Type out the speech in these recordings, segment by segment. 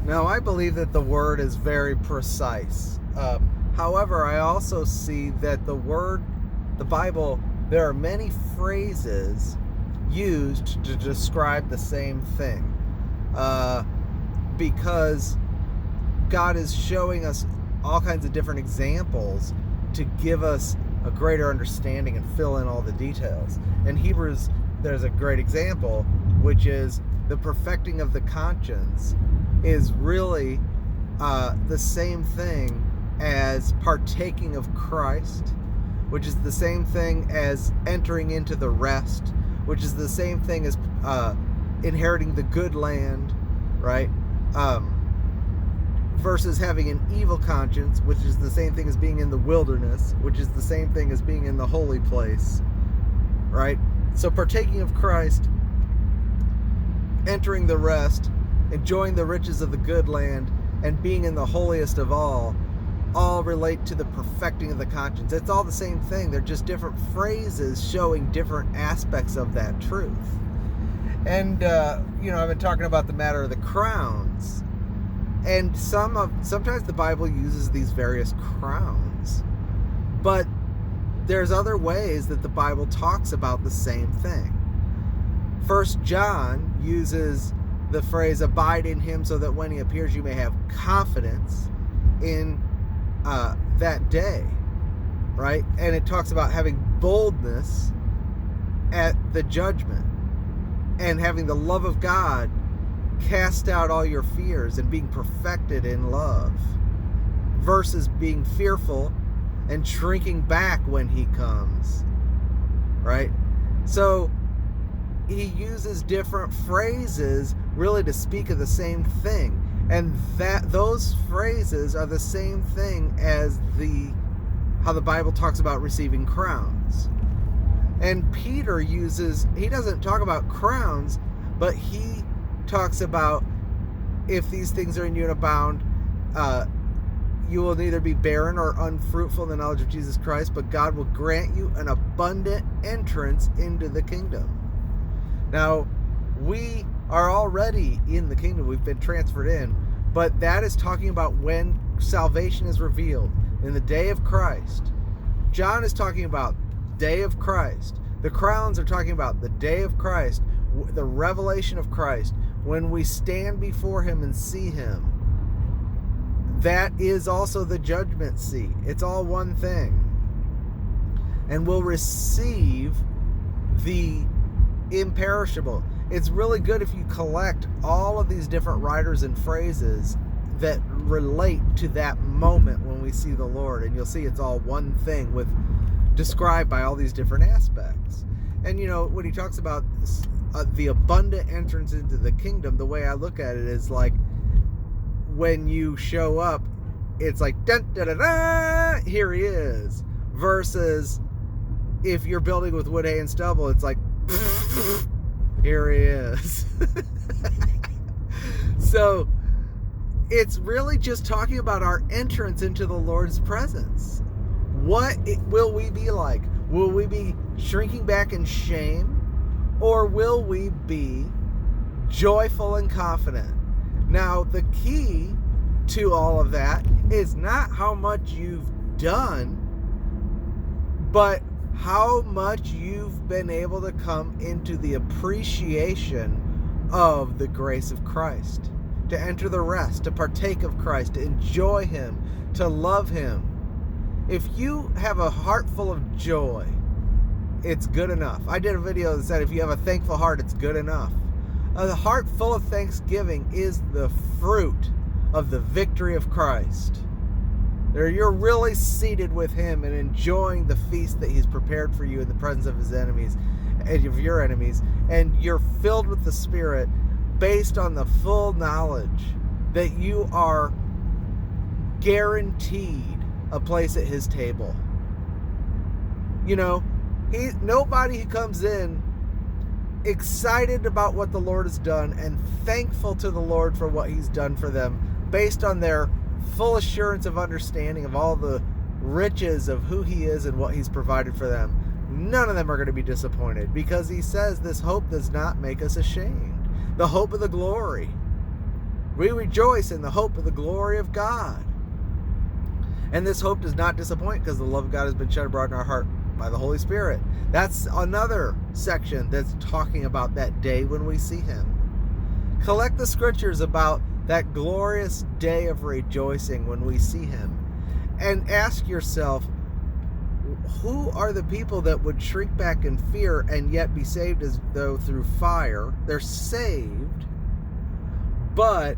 Now, I believe that the word is very precise. However, I also see that the Bible, there are many phrases used to describe the same thing. Because God is showing us all kinds of different examples to give us a greater understanding and fill in all the details. In Hebrews, there's a great example, which is the perfecting of the conscience is really the same thing as partaking of Christ, which is the same thing as entering into the rest, which is the same thing as inheriting the good land, right? Versus having an evil conscience, which is the same thing as being in the wilderness, which is the same thing as being in the holy place, right? So partaking of Christ, entering the rest, enjoying the riches of the good land, and being in the holiest of all relate to the perfecting of the conscience. It's all the same thing. They're just different phrases showing different aspects of that truth. And, I've been talking about the matter of the crowns. And sometimes the Bible uses these various crowns. But there's other ways that the Bible talks about the same thing. 1 John uses the phrase, abide in him so that when he appears you may have confidence in that day, right? And it talks about having boldness at the judgment and having the love of God cast out all your fears and being perfected in love versus being fearful and shrinking back when he comes, right? So he uses different phrases really to speak of the same thing, and that those phrases are the same thing as how the Bible talks about receiving crowns. And Peter he doesn't talk about crowns, but he talks about if these things are in you and abound, you will neither be barren or unfruitful in the knowledge of Jesus Christ, but God will grant you an abundant entrance into the kingdom. Now, we are already in the kingdom. We've been transferred in, but that is talking about when salvation is revealed in the day of Christ. John is talking about day of Christ. The crowns are talking about the day of Christ, the revelation of Christ, when we stand before him and see him. That is also the judgment seat. It's all one thing. And we'll receive the imperishable. It's really good if you collect all of these different writers and phrases that relate to that moment when we see the Lord, and you'll see it's all one thing described by all these different aspects. And when he talks about the abundant entrance into the kingdom, the way I look at it is like when you show up, it's like dun, da, da, da, here he is, versus if you're building with wood, hay, and stubble, it's like here he is. So it's really just talking about our entrance into the Lord's presence. What will we be like? Will we be shrinking back in shame, or will we be joyful and confident? Now, the key to all of that is not how much you've done, but how much you've been able to come into the appreciation of the grace of Christ, to enter the rest, to partake of Christ, to enjoy him, to love him. If you have a heart full of joy, it's good enough. I did a video that said if you have a thankful heart, it's good enough. A heart full of thanksgiving is the fruit of the victory of Christ. You're really seated with him and enjoying the feast that he's prepared for you in the presence of his enemies, and of your enemies, and you're filled with the Spirit based on the full knowledge that you are guaranteed a place at his table. Nobody who comes in excited about what the Lord has done and thankful to the Lord for what he's done for them, based on their full assurance of understanding of all the riches of who he is and what he's provided for them, none of them are going to be disappointed, because he says this hope does not make us ashamed. The hope of the glory. We rejoice in the hope of the glory of God. And this hope does not disappoint, because the love of God has been shed abroad in our heart by the Holy Spirit. That's another section that's talking about that day when we see him. Collect the scriptures about that glorious day of rejoicing when we see him. And ask yourself, who are the people that would shrink back in fear and yet be saved as though through fire? They're saved, but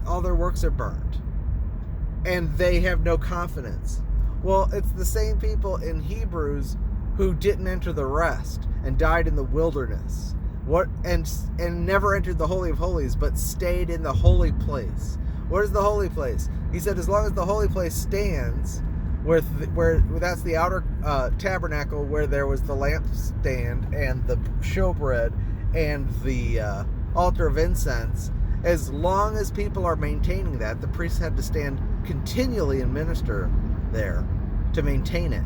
all their works are burnt. And they have no confidence. Well, it's the same people in Hebrews who didn't enter the rest and died in the wilderness. And never entered the Holy of Holies, but stayed in the holy place. What is the holy place? He said, as long as the holy place stands, where that's the outer tabernacle, where there was the lampstand and the showbread and the altar of incense, as long as people are maintaining that, the priests had to stand continually and minister there to maintain it.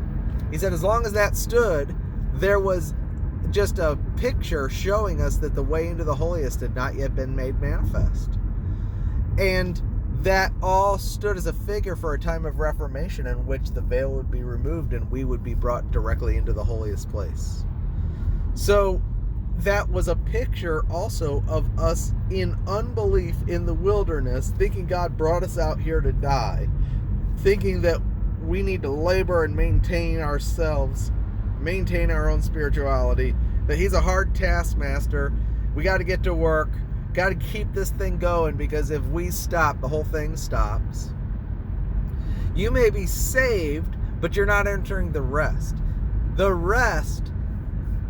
He said, as long as that stood, there was just a picture showing us that the way into the holiest had not yet been made manifest. And that all stood as a figure for a time of reformation in which the veil would be removed and we would be brought directly into the holiest place. So that was a picture also of us in unbelief in the wilderness, thinking God brought us out here to die, thinking that we need to labor and maintain ourselves, maintain our own spirituality, that he's a hard taskmaster. We got to get to work, got to keep this thing going, because if we stop, the whole thing stops. You may be saved, but you're not entering the rest.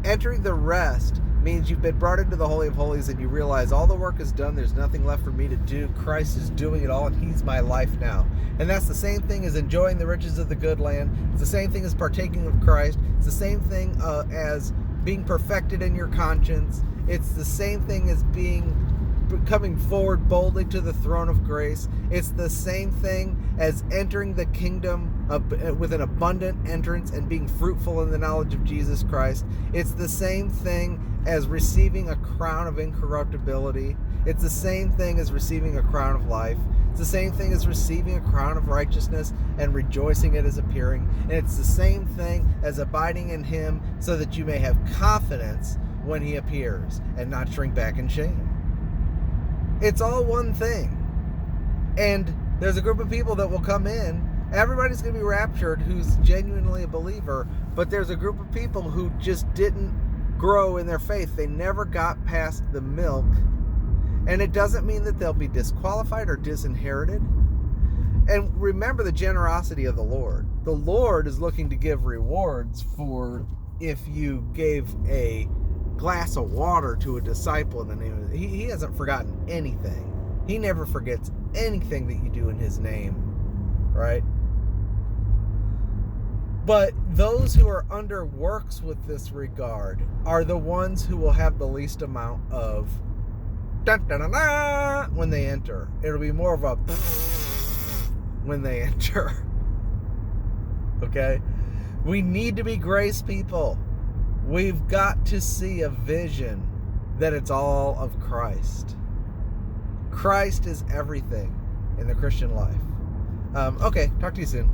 Entering the rest means you've been brought into the Holy of Holies and you realize all the work is done, there's nothing left for me to do, Christ is doing it all and he's my life now. And that's the same thing as enjoying the riches of the good land. It's the same thing as partaking of Christ. It's the same thing as being perfected in your conscience. It's the same thing as coming forward boldly to the throne of grace. It's the same thing as entering the kingdom with an abundant entrance and being fruitful in the knowledge of Jesus Christ. It's the same thing as receiving a crown of incorruptibility. It's the same thing as receiving a crown of life. It's the same thing as receiving a crown of righteousness and rejoicing at his appearing. And it's the same thing as abiding in him so that you may have confidence when he appears and not shrink back in shame. It's all one thing. And there's a group of people that will come in. Everybody's going to be raptured who's genuinely a believer, but there's a group of people who just didn't grow in their faith. They never got past the milk. And it doesn't mean that they'll be disqualified or disinherited. And remember the generosity of the Lord. The Lord is looking to give rewards for if you gave a glass of water to a disciple in the name of he hasn't forgotten anything. He never forgets anything that you do in his name, right? But those who are under works with this regard are the ones who will have the least amount of when they enter. It'll be more of a when they enter. Okay? We need to be grace people. We've got to see a vision that it's all of Christ. Christ is everything in the Christian life. Okay, talk to you soon.